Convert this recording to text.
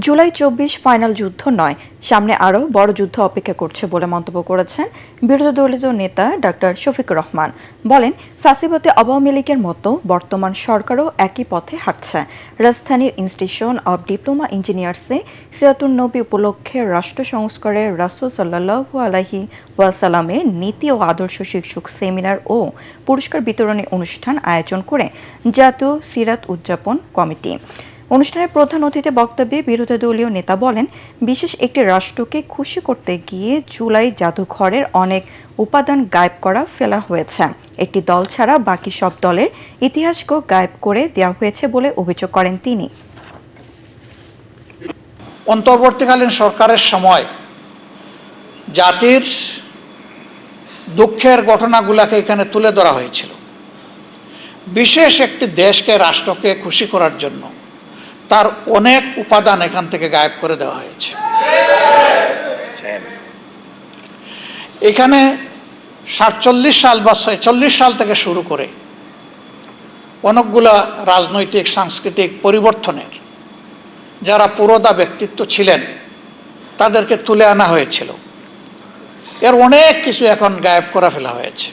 July ২৪ final যুদ্ধ নয়, সামনে আরও বড় যুদ্ধ অপেক্ষা করছে বলে মন্তব্য করেছেন বিরোধী দলীয় নেতা ডাক্তার শফিকুর রহমান। বলেন, ফ্যাসিবাদী আওয়ামী লীগের মতো বর্তমান সরকারও একই পথে হাঁটছে। রাজধানীর ইনস্টিটিউশন অব ডিপ্লোমা ইঞ্জিনিয়ার্সে সিরাতুন নবী উপলক্ষে রাষ্ট্র সংস্কারে রাসূল সাল্লাল্লাহু আলাইহি ওয়াসাল্লামের নীতি ও আদর্শ শীর্ষক সেমিনার ও পুরস্কার বিতরণী অনুষ্ঠান আয়োজন করে জাতীয় সিরাত উদযাপন কমিটি। অনুষ্ঠানের প্রধান অতিথি বক্তব্যে বিরোধী দলীয় নেতা বলেন, বিশেষ একটি রাষ্ট্রকে খুশি করতে গিয়ে জুলাই জাদুঘরের অনেক উপাদান গায়েব করা ফেলা হয়েছে। একটি দল ছাড়া বাকি সব দলের ইতিহাসকেও গায়েব করে দেওয়া হয়েছে বলে অভিযোগ করেন তিনি। অন্তর্বর্তীকালীন সরকারের সময় জাতির দুঃখের ঘটনাগুলোকে এখানে তুলে ধরা হয়েছিল। বিশেষ একটি দেশকে, রাষ্ট্রকে খুশি করার জন্য তার অনেক উপাদান এখান থেকে গায়েব করে দেওয়া হয়েছে। এখানে ৪৭ সাল বা ৪৬ সাল থেকে শুরু করে অনেকগুলা রাজনৈতিক সাংস্কৃতিক পরিবর্তনের যারা পুরোদা ব্যক্তিত্ব ছিলেন তাদেরকে তুলে আনা হয়েছিল। এর অনেক কিছু এখন গায়েব করে ফেলা হয়েছে।